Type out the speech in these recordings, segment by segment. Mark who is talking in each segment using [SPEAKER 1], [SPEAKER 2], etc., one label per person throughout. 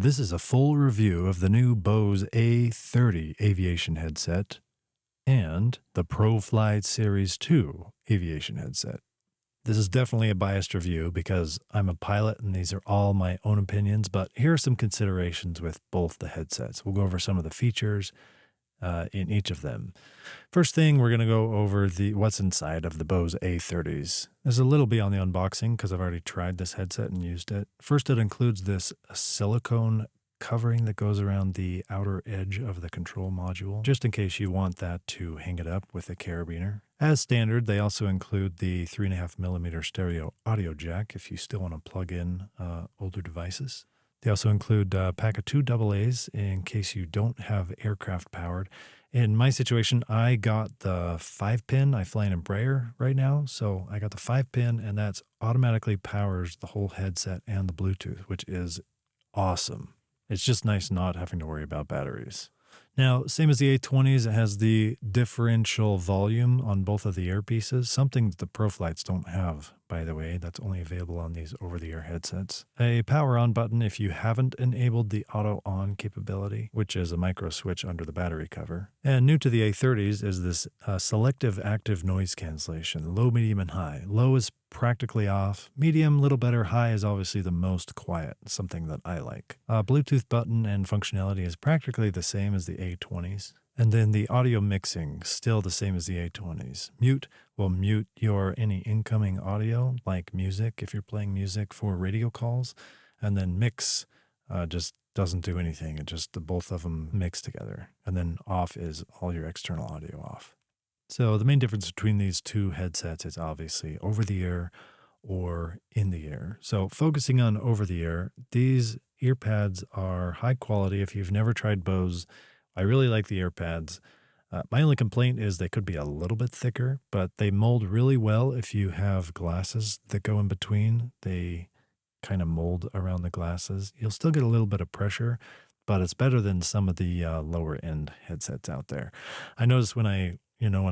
[SPEAKER 1] This is a full review of the new Bose A30 aviation headset and the Proflight Series 2 aviation headset. This is definitely a biased review because I'm a pilot and these are all my own opinions, but here are some considerations with both the headsets. We'll go over some of the features in each of them. First thing, we're going to go over what's inside of the Bose A30s. There's a little bit on the unboxing because I've already tried this headset and used it. First, it includes this silicone covering that goes around the outer edge of the control module, just in case you want that to hang it up with a carabiner. As standard, they also include the 3.5mm stereo audio jack if you still want to plug in older devices. They also include a pack of 2 AA's in case you don't have aircraft powered. In my situation, I got the 5-pin. I fly in Embraer right now, so I got the 5-pin, and that automatically powers the whole headset and the Bluetooth, which is awesome. It's just nice not having to worry about batteries. Now, same as the A20s, it has the differential volume on both of the earpieces, something that the Proflights don't have, by the way. That's only available on these over-the-air headsets. A power on button if you haven't enabled the auto on capability, which is a micro switch under the battery cover. And new to the A30s is this selective active noise cancellation, low, medium, and high. Low is practically off. Medium, little better. High is obviously the most quiet, something that I like. Bluetooth button and functionality is practically the same as the A20s. And then the audio mixing, still the same as the A20s. Mute will mute your any incoming audio, like music, if you're playing music for radio calls. And then mix just doesn't do anything. It just, the both of them mix together. And then off is all your external audio off. So the main difference between these two headsets is obviously over the air or in the air. So focusing on over the air, these earpads are high quality. If you've never tried Bose, I really like the earpads. My only complaint is they could be a little bit thicker, but they mold really well if you have glasses that go in between. They kind of mold around the glasses. You'll still get a little bit of pressure, but it's better than some of the lower end headsets out there. I notice when I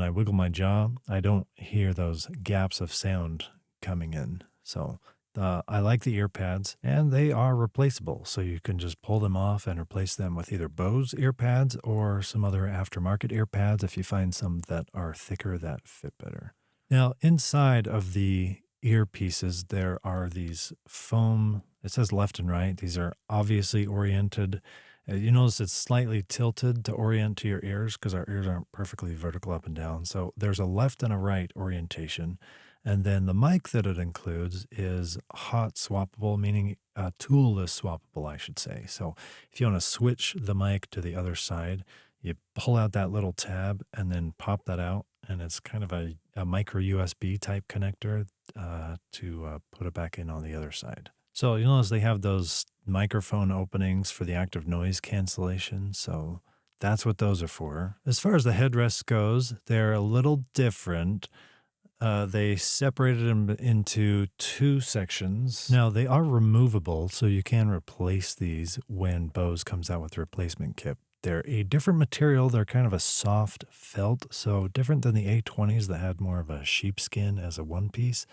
[SPEAKER 1] wiggle my jaw, I don't hear those gaps of sound coming in. So I like the earpads, and they are replaceable. So you can just pull them off and replace them with either Bose earpads or some other aftermarket earpads if you find some that are thicker that fit better. Now, inside of the earpieces, there are these foam, it says left and right. These are obviously oriented. You notice it's slightly tilted to orient to your ears because our ears aren't perfectly vertical up and down. So there's a left and a right orientation. And then the mic that it includes is hot swappable, meaning toolless swappable, I should say. So if you want to switch the mic to the other side, you pull out that little tab and then pop that out. And it's kind of a micro USB type connector to put it back in on the other side. So you'll notice they have those microphone openings for the active noise cancellation. So that's what those are for. As far as the headrest goes, they're a little different. They separated them into 2 sections. Now, they are removable, so you can replace these when Bose comes out with the replacement kit. They're a different material. They're kind of a soft felt, so different than the A20s that had more of a sheepskin as a one piece.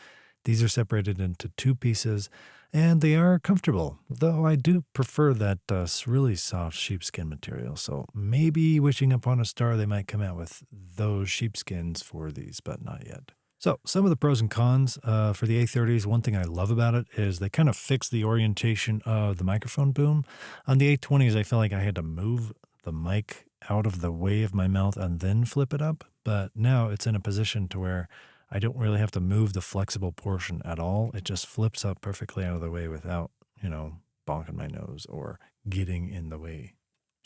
[SPEAKER 1] These are separated into 2 pieces, and they are comfortable, though I do prefer that really soft sheepskin material. So maybe wishing upon a star they might come out with those sheepskins for these, but not yet. So some of the pros and cons for the A30s, one thing I love about it is they kind of fix the orientation of the microphone boom. On the A20s, I felt like I had to move the mic out of the way of my mouth and then flip it up. But now it's in a position to where I don't really have to move the flexible portion at all. It just flips up perfectly out of the way without, bonking my nose or getting in the way.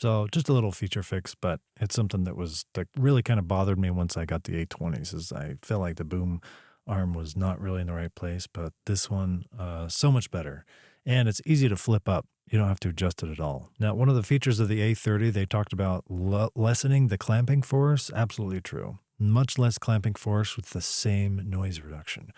[SPEAKER 1] So just a little feature fix, but it's something that really kind of bothered me once I got the A20s, is I felt like the boom arm was not really in the right place, but this one, so much better. And it's easy to flip up. You don't have to adjust it at all. Now, one of the features of the A30, they talked about lessening the clamping force. Absolutely true. Much less clamping force with the same noise reduction.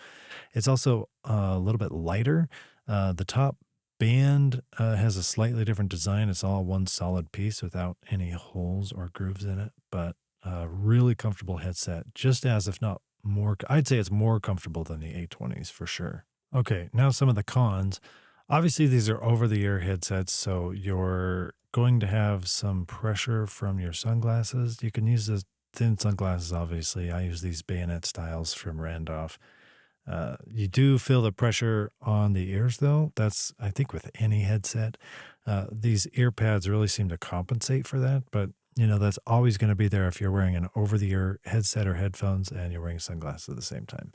[SPEAKER 1] It's also a little bit lighter. The top band has a slightly different design. It's all one solid piece without any holes or grooves in it, but a really comfortable headset, just as, if not more, I'd say it's more comfortable than the A20s for sure. Okay, now some of the cons. Obviously, these are over-the-ear headsets, so you're going to have some pressure from your sunglasses. You can use the thin sunglasses, obviously. I use these bayonet styles from Randolph. You do feel the pressure on the ears, though. That's, I think, with any headset. These ear pads really seem to compensate for that, but that's always going to be there if you're wearing an over-the-ear headset or headphones and you're wearing sunglasses at the same time.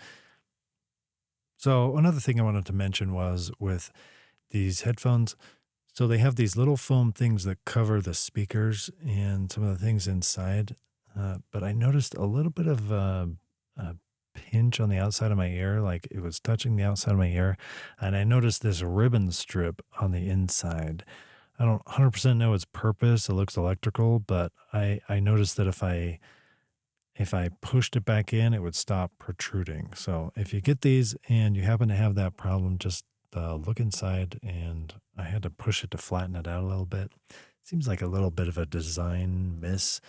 [SPEAKER 1] So another thing I wanted to mention was with these headphones. So they have these little foam things that cover the speakers and some of the things inside. But I noticed a little bit of a pinch on the outside of my ear, like it was touching the outside of my ear. And I noticed this ribbon strip on the inside. I don't 100% know its purpose. It looks electrical, but I noticed that if I pushed it back in, it would stop protruding. So if you get these and you happen to have that problem, just look inside. And I had to push it to flatten it out a little bit. Seems like a little bit of a design miss.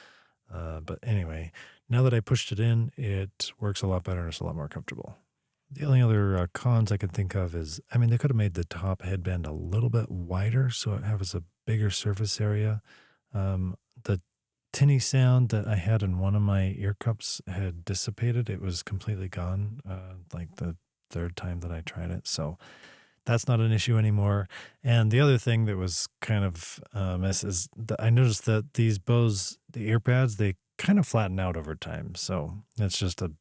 [SPEAKER 1] But anyway, now that I pushed it in, it works a lot better and it's a lot more comfortable. The only other cons I can think of is, I mean, they could have made the top headband a little bit wider so it has a bigger surface area. The tinny sound that I had in one of my ear cups had dissipated. It was completely gone, like the third time that I tried it. So that's not an issue anymore. And the other thing that was kind of miss is that I noticed that these Bose, the ear pads, they kind of flatten out over time. So it's just a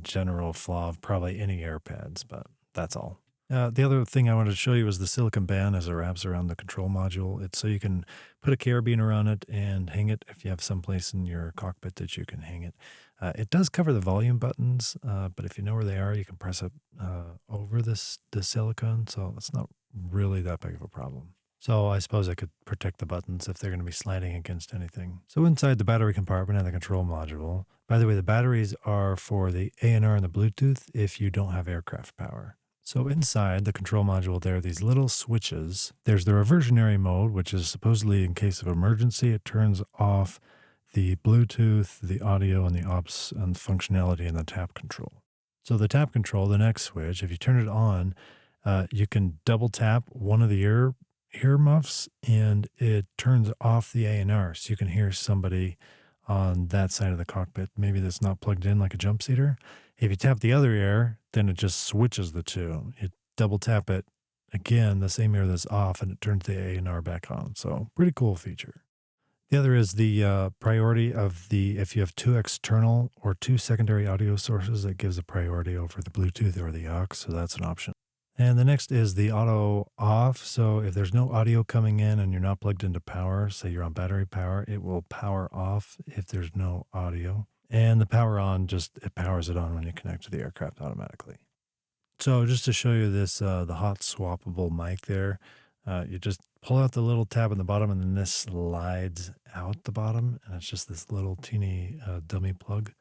[SPEAKER 1] general flaw of probably any ear pads, but that's all. The other thing I wanted to show you was the silicone band as it wraps around the control module. It's so you can put a carabiner on it and hang it if you have some place in your cockpit that you can hang it. It does cover the volume buttons, but if you know where they are, you can press it over the silicone, so it's not really that big of a problem. So I suppose I could protect the buttons if they're going to be sliding against anything. So inside the battery compartment and the control module, by the way, the batteries are for the ANR and the Bluetooth if you don't have aircraft power. So inside the control module, there are these little switches. There's the reversionary mode, which is supposedly in case of emergency, it turns off the Bluetooth, the audio, and the ops and functionality in the tap control. So the tap control, the next switch, if you turn it on, you can double tap one of the ear muffs and it turns off the ANR. So you can hear somebody on that side of the cockpit, maybe that's not plugged in like a jump seater. If you tap the other ear, then it just switches the two. You double tap it again, the same ear that's off, and it turns the ANR back on. So pretty cool feature. The other is the priority of if you have two external or two secondary audio sources, it gives a priority over the Bluetooth or the aux, so that's an option. And the next is the auto off. So if there's no audio coming in and you're not plugged into power, say you're on battery power, it will power off if there's no audio. And the power on, it powers it on when you connect to the aircraft automatically. So just to show you this, the hot swappable mic there, you just pull out the little tab on the bottom and then this slides out the bottom. And it's just this little teeny dummy plug.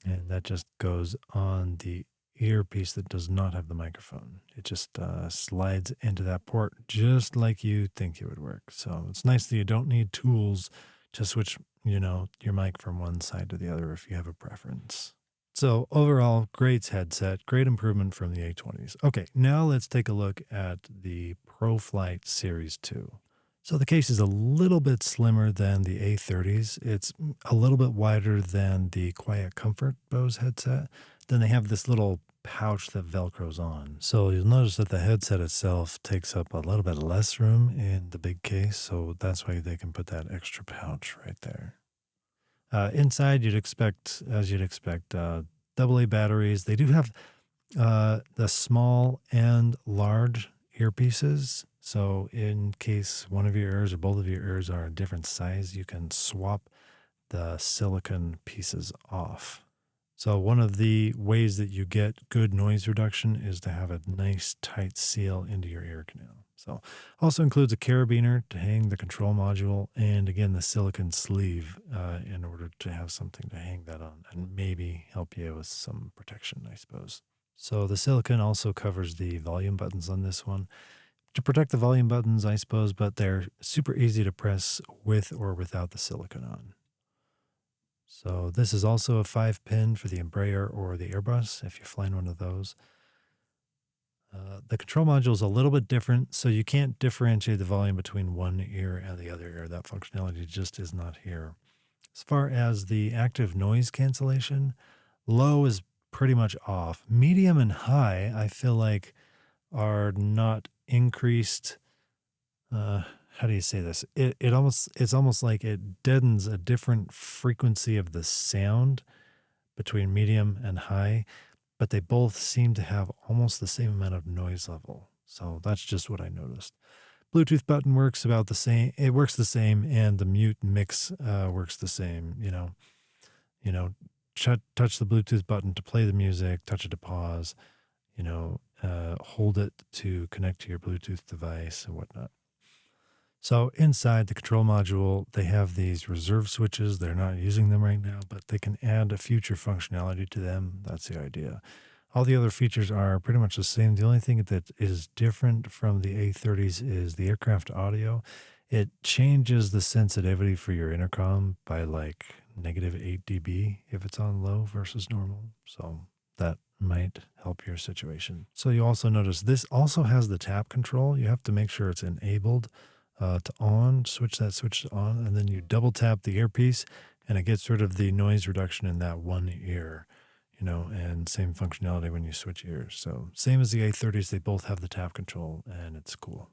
[SPEAKER 1] And that just goes on the earpiece that does not have the microphone. It just slides into that port just like you think it would work. So it's nice that you don't need tools to switch, your mic from one side to the other if you have a preference. So overall, great headset, great improvement from the A20s. Okay, now let's take a look at the Proflight Series 2. So the case is a little bit slimmer than the A30s. It's a little bit wider than the Quiet Comfort Bose headset. Then they have this little pouch that Velcros on. So you'll notice that the headset itself takes up a little bit less room in the big case. So that's why they can put that extra pouch right there. Inside, as you'd expect, AA batteries. They do have the small and large earpieces. So in case one of your ears or both of your ears are a different size, you can swap the silicone pieces off. So one of the ways that you get good noise reduction is to have a nice tight seal into your ear canal. So also includes a carabiner to hang the control module and again the silicone sleeve in order to have something to hang that on and maybe help you with some protection, I suppose. So the silicone also covers the volume buttons on this one. To protect the volume buttons, I suppose, but they're super easy to press with or without the silicone on. So this is also a 5-pin for the Embraer or the Airbus if you're flying one of those. The control module is a little bit different, so you can't differentiate the volume between one ear and the other ear. That functionality just is not here. As far as the active noise cancellation, low is pretty much off. Medium and high, I feel like, are not increased. How do you say this? It's almost like it deadens a different frequency of the sound between medium and high, but they both seem to have almost the same amount of noise level. So that's just what I noticed. Bluetooth button works about the same. It works the same, and the mute mix works the same. You know, touch the Bluetooth button to play the music, touch it to pause. Hold it to connect to your Bluetooth device and whatnot. So inside the control module, they have these reserve switches. They're not using them right now, but they can add a future functionality to them. That's the idea. All the other features are pretty much the same. The only thing that is different from the A30s is the aircraft audio. It changes the sensitivity for your intercom by like -8 dB if it's on low versus normal. So that might help your situation. So you also notice this also has the tap control. You have to make sure it's enabled to on, switch that switch to on, and then you double tap the earpiece and it gets rid of the noise reduction in that one ear, and same functionality when you switch ears. So same as the A30s, they both have the tap control and it's cool.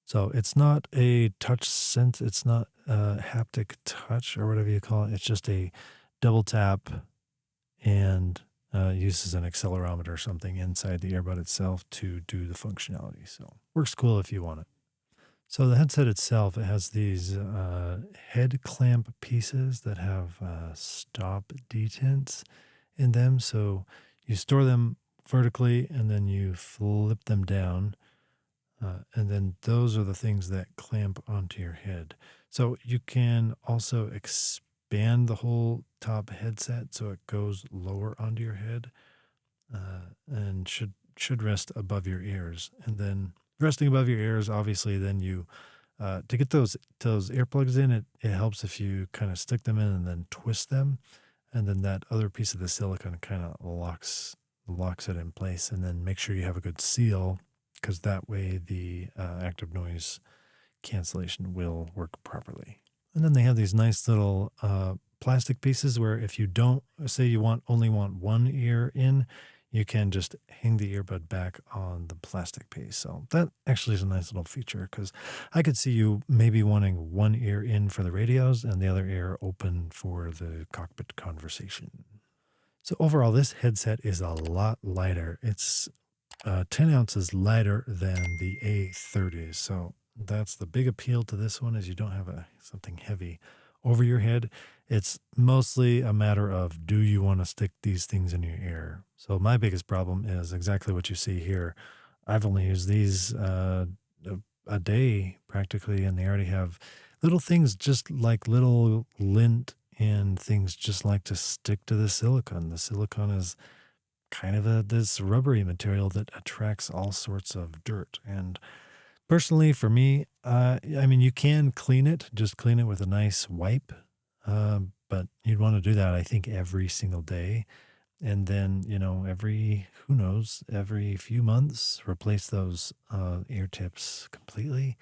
[SPEAKER 1] So it's not a touch sense, it's not a haptic touch or whatever you call it. It's just a double tap and uses an accelerometer or something inside the earbud itself to do the functionality. So works cool if you want it. So the headset itself, it has these head clamp pieces that have stop detents in them. So you store them vertically and then you flip them down. And then those are the things that clamp onto your head. So you can also expand the whole top headset so it goes lower onto your head and should rest above your ears. And then resting above your ears, obviously, then you to get those earplugs in, it helps if you kind of stick them in and then twist them, and then that other piece of the silicone kind of locks it in place, and then make sure you have a good seal because that way the active noise cancellation will work properly. And then they have these nice little plastic pieces where if you don't say you only want one ear in, you can just hang the earbud back on the plastic piece. So that actually is a nice little feature because I could see you maybe wanting one ear in for the radios and the other ear open for the cockpit conversation. So overall, this headset is a lot lighter. It's 10 ounces lighter than the A30. So that's the big appeal to this one is you don't have something heavy over your head. It's mostly a matter of, do you want to stick these things in your ear? So my biggest problem is exactly what you see here. I've only used these a day practically, and they already have little things just like little lint and things just like to stick to the silicone. The silicone is kind of this rubbery material that attracts all sorts of dirt. And personally, for me, you can clean it, just clean it with a nice wipe. But you'd want to do that, I think, every single day. And then, every few months, replace those ear tips completely.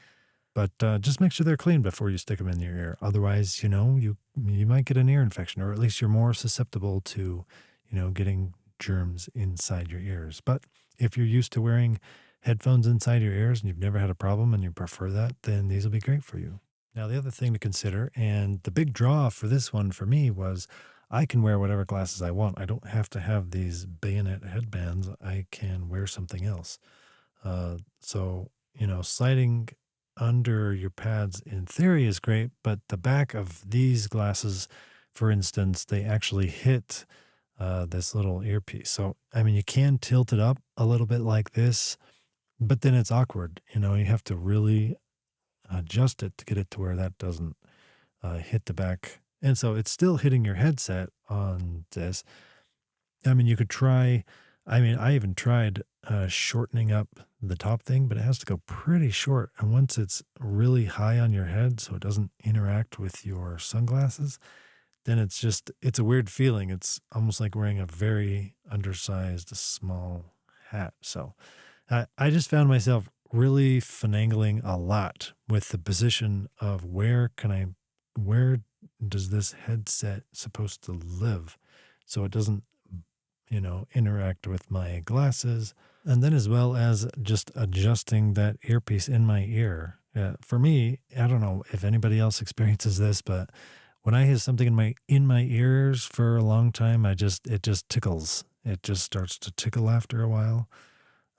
[SPEAKER 1] But just make sure they're clean before you stick them in your ear. Otherwise, you might get an ear infection, or at least you're more susceptible to, getting germs inside your ears. But if you're used to wearing headphones inside your ears and you've never had a problem and you prefer that, then these will be great for you. Now, the other thing to consider, and the big draw for this one for me was I can wear whatever glasses I want. I don't have to have these bayonet headbands. I can wear something else. So, sliding under your pads in theory is great, but the back of these glasses, for instance, they actually hit this little earpiece. So, you can tilt it up a little bit like this, but then it's awkward. You have to really adjust it to get it to where that doesn't hit the back. And so it's still hitting your headset on this. You could try, I even tried shortening up the top thing, but it has to go pretty short. And once it's really high on your head, so it doesn't interact with your sunglasses, then it's a weird feeling. It's almost like wearing a very undersized, small hat. So I just found myself really finagling a lot with the position of where does this headset supposed to live so it doesn't, interact with my glasses. And then as well as just adjusting that earpiece in my ear. For me, I don't know if anybody else experiences this, but when I have something in my ears for a long time, it just tickles. It just starts to tickle after a while.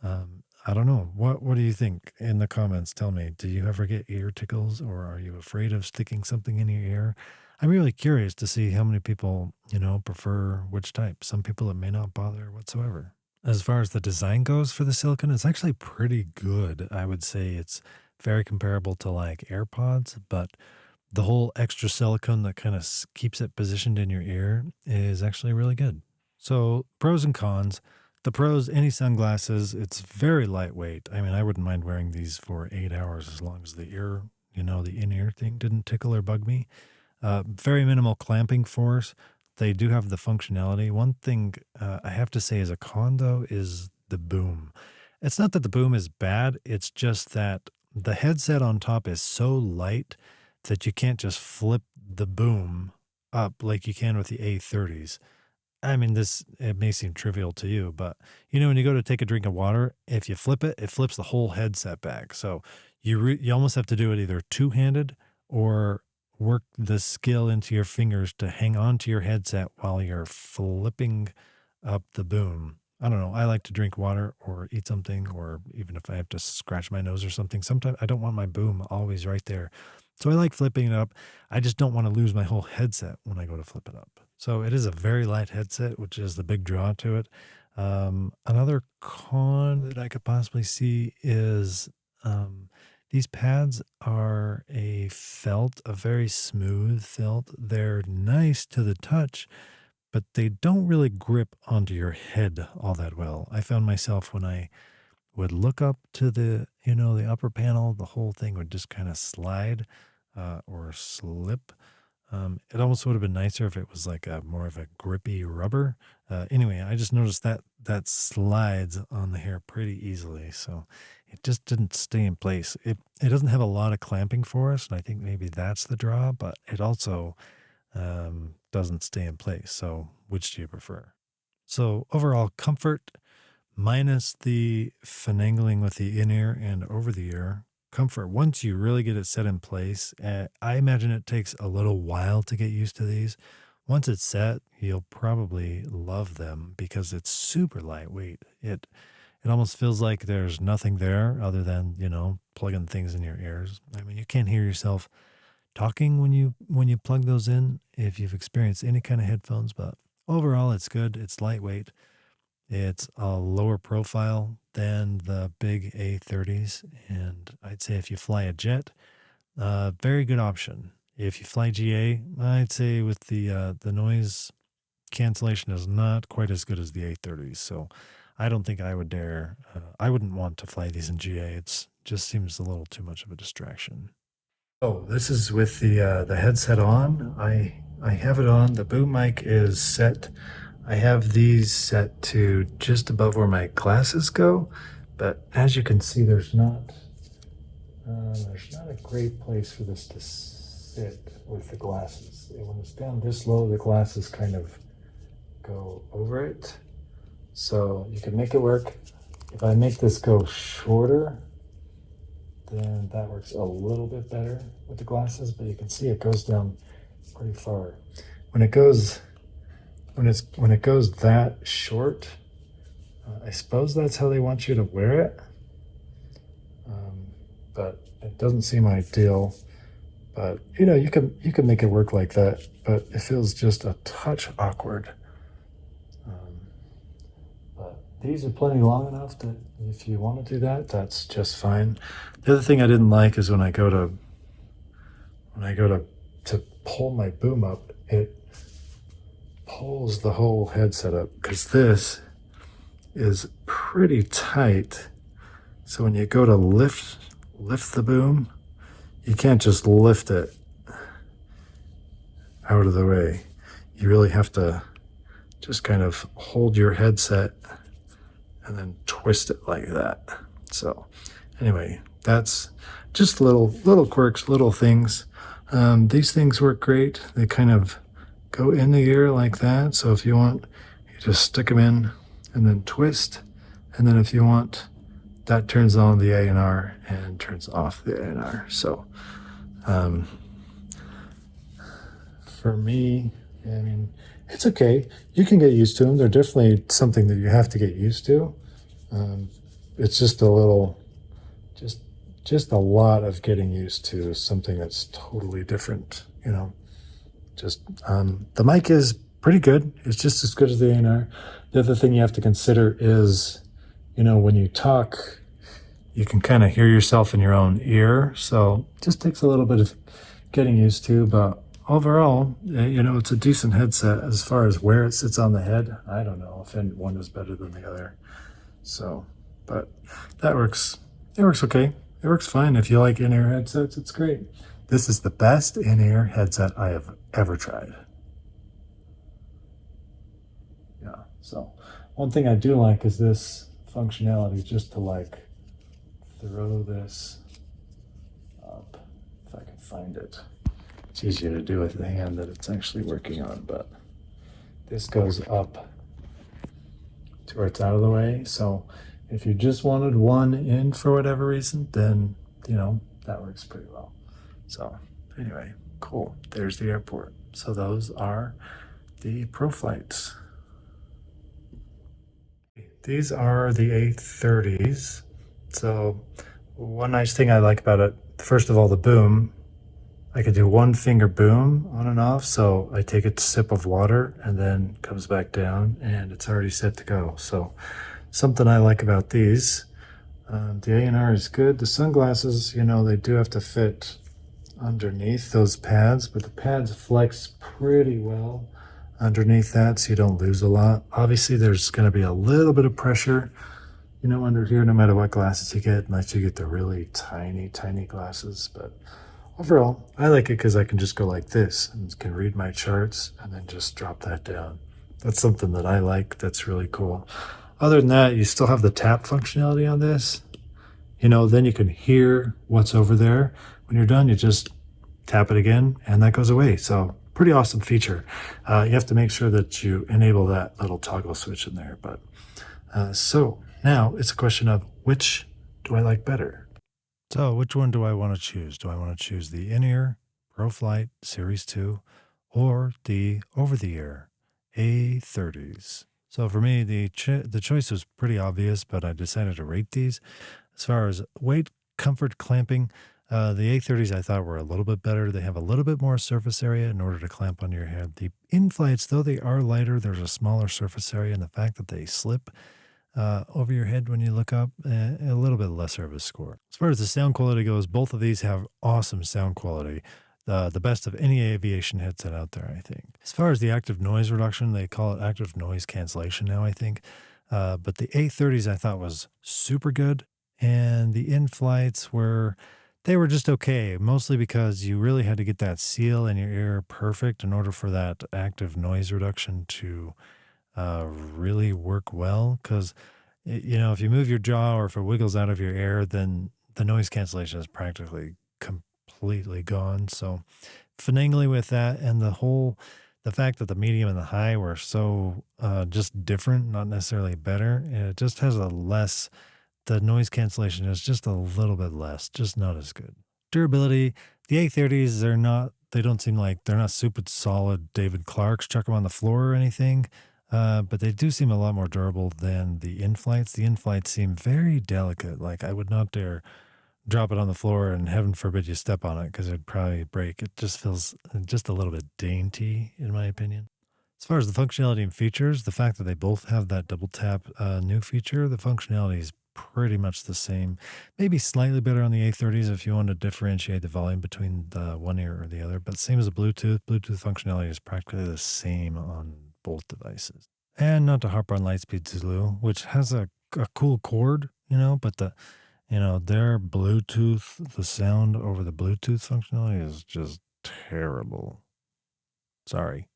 [SPEAKER 1] I don't know. What do you think? In the comments, tell me, do you ever get ear tickles, or are you afraid of sticking something in your ear? I'm really curious to see how many people, prefer which type. Some people it may not bother whatsoever. As far as the design goes for the silicone, it's actually pretty good. I would say it's very comparable to like AirPods, but the whole extra silicone that kind of keeps it positioned in your ear is actually really good. So, pros and cons. The pros, any sunglasses, it's very lightweight. I mean, I wouldn't mind wearing these for 8 hours as long as the ear, the in ear thing didn't tickle or bug me. Very minimal clamping force. They do have the functionality. One thing I have to say as a con, though, is the boom. It's not that the boom is bad, it's just that the headset on top is so light that you can't just flip the boom up like you can with the A30s. I mean, it may seem trivial to you, but when you go to take a drink of water, if you flip it, it flips the whole headset back. So you almost have to do it either two-handed or work the skill into your fingers to hang on to your headset while you're flipping up the boom. I don't know. I like to drink water or eat something, or even if I have to scratch my nose or something, sometimes I don't want my boom always right there. So I like flipping it up. I just don't want to lose my whole headset when I go to flip it up. So it is a very light headset, which is the big draw to it. Another con that I could possibly see is these pads are a very smooth felt. They're nice to the touch, but they don't really grip onto your head all that well. I found myself when I would look up to the upper panel, the whole thing would just kind of slide or slip. It almost would have been nicer if it was like more of a grippy rubber. Anyway, I just noticed that slides on the hair pretty easily, so it just didn't stay in place. It doesn't have a lot of clamping force, and I think maybe that's the draw, but it also doesn't stay in place. So which do you prefer? So overall comfort, minus the finagling with the in-ear and over-the-ear comfort. Once you really get it set in place, I imagine it takes a little while to get used to these. Once it's set, you'll probably love them because it's super lightweight. It almost feels like there's nothing there other than, plugging things in your ears. I mean, you can't hear yourself talking when you plug those in if you've experienced any kind of headphones, but overall it's good. It's lightweight. It's a lower profile than the big A30s, and I'd say if you fly a jet, very good option. If you fly GA, I'd say with the noise cancellation is not quite as good as the A30s, so I don't think I would dare. I wouldn't want to fly these in GA. It just seems a little too much of a distraction. Oh, this is with the headset on. I have it on. The boom mic is set. I have these set to just above where my glasses go, but as you can see, there's not a great place for this to sit with the glasses. When it's down this low, the glasses kind of go over it. So you can make it work. If I make this go shorter, then that works a little bit better with the glasses, but you can see it goes down pretty far. When it goes that short, I suppose that's how they want you to wear it, but it doesn't seem ideal. But you can make it work like that, but it feels just a touch awkward. But these are plenty long enough that if you want to do that, that's just fine. The other thing I didn't like is when I go to pull my boom up, it pulls the whole headset up because this is pretty tight. So when you go to lift the boom, you can't just lift it out of the way. You really have to just kind of hold your headset and then twist it like that. So anyway, that's just little quirks, little things. These things work great. They kind of go in the ear like that. So if you want, you just stick them in and then twist. And then if you want, that turns on the A&R and turns off the A&R. So for me, I mean, it's okay. You can get used to them. They're definitely something that you have to get used to. It's just a little, just a lot of getting used to something that's totally different, you know. Just the mic is pretty good. It's just as good as the A&R. The other thing you have to consider is, you know, when you talk, you can kind of hear yourself in your own ear. So it just takes a little bit of getting used to, but overall, you know, it's a decent headset. As far as where it sits on the head, I don't know if one is better than the other. So, but that works. It works okay. It works fine. If you like in-ear headsets, it's great. This is the best in-ear headset I have ever tried. Yeah. So one thing I do like is this functionality, just to like throw this up, if I can find it. It's easier to do with the hand that it's actually working on, but this goes up to where it's out of the way. So if you just wanted one in for whatever reason, then, you know, that works pretty well. So anyway, cool. There's the airport. So those are the Proflights. These are the A30s. So one nice thing I like about it, first of all, the boom. I could do one finger boom on and off. So I take a sip of water and then comes back down and it's already set to go. So something I like about these. The A&R is good. The sunglasses, you know, they do have to fit underneath those pads, but the pads flex pretty well underneath that, so you don't lose a lot. Obviously, there's going to be a little bit of pressure, you know, under here, no matter what glasses you get, unless you get the really tiny, tiny glasses. But overall, I like it because I can just go like this and can read my charts and then just drop that down. That's something that I like. That's really cool. Other than that, you still have the tap functionality on this. You know, then you can hear what's over there. When you're done, you just tap it again and that goes away. So pretty awesome feature. You have to make sure that you enable that little toggle switch in there. But so now it's a question of which do I like better? So which one do I want to choose? Do I want to choose the in-ear Proflight Series 2 or the over-the-ear A30s? So for me, the choice was pretty obvious, but I decided to rate these. As far as weight, comfort, clamping, the A30s I thought were a little bit better. They have a little bit more surface area in order to clamp on your head. The in-flights, though they are lighter, there's a smaller surface area, and the fact that they slip over your head when you look up, a little bit lesser of a score. As far as the sound quality goes, both of these have awesome sound quality. The best of any aviation headset out there, I think. As far as the active noise reduction, they call it active noise cancellation now, I think. But the A30s I thought was super good, and the in-flights they were just okay, mostly because you really had to get that seal in your ear perfect in order for that active noise reduction to really work well. Because, you know, if you move your jaw or if it wiggles out of your ear, then the noise cancellation is practically completely gone. So finagling with that and the fact that the medium and the high were so just different, not necessarily better, it just has the noise cancellation is just a little bit less, just not as good. Durability, the A30s, they don't seem like, they're not super solid David Clarks, chuck them on the floor or anything, but they do seem a lot more durable than the in-flights. The in-flights seem very delicate. Like I would not dare drop it on the floor and heaven forbid you step on it because it'd probably break. It just feels just a little bit dainty, in my opinion. As far as the functionality and features, the fact that they both have that double tap new feature, the functionality is pretty much the same. Maybe slightly better on the A30s if you want to differentiate the volume between the one ear or the other, but same as the Bluetooth. Bluetooth functionality is practically the same on both devices. And not to harp on Lightspeed Zulu, which has a cool cord, you know, but their Bluetooth, the sound over the Bluetooth functionality is just terrible. Sorry.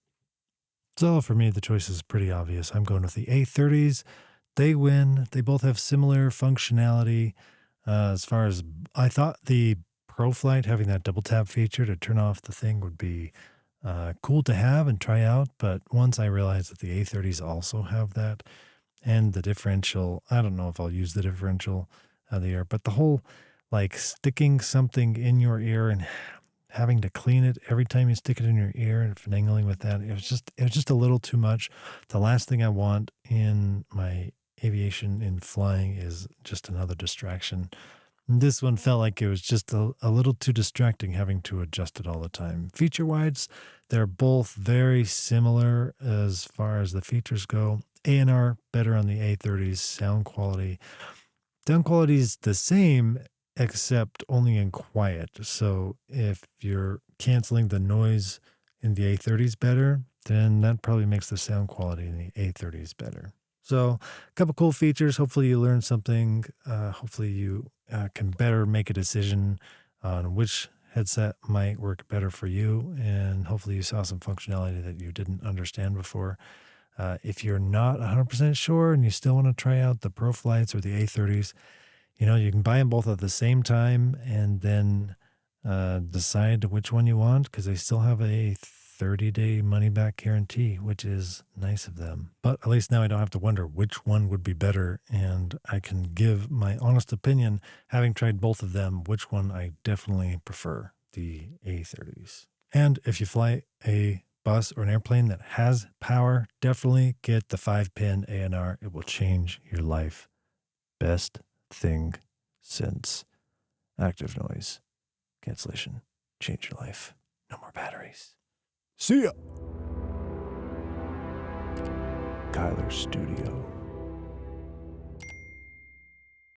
[SPEAKER 1] So for me, the choice is pretty obvious. I'm going with the A30s. They win. They both have similar functionality. As far as I thought, the Proflight having that double tap feature to turn off the thing would be cool to have and try out. But once I realized that the A30s also have that and the differential, I don't know if I'll use the differential of the ear, but the whole like sticking something in your ear and having to clean it every time you stick it in your ear and finagling with that, it was just a little too much. The last thing I want in my aviation in flying is just another distraction. This one felt like it was just a little too distracting having to adjust it all the time. Feature wise, they're both very similar as far as the features go. A&R better on the A30s, sound quality is the same, except only in quiet. So if you're canceling the noise in the A30s better, then that probably makes the sound quality in the A30s better. So a couple cool features. Hopefully you learned something. Hopefully you can better make a decision on which headset might work better for you. And hopefully you saw some functionality that you didn't understand before. If you're not 100% sure and you still want to try out the Proflights or the A30s, you can buy them both at the same time and then decide which one you want because they still have a 30-day money-back guarantee, which is nice of them. But at least now I don't have to wonder which one would be better, and I can give my honest opinion, having tried both of them, which one I definitely prefer, the A30s. And if you fly a bus or an airplane that has power, definitely get the 5-pin A&R. It will change your life. Best thing since active noise cancellation. Change your life. No more batteries. See ya. Kyler Studio.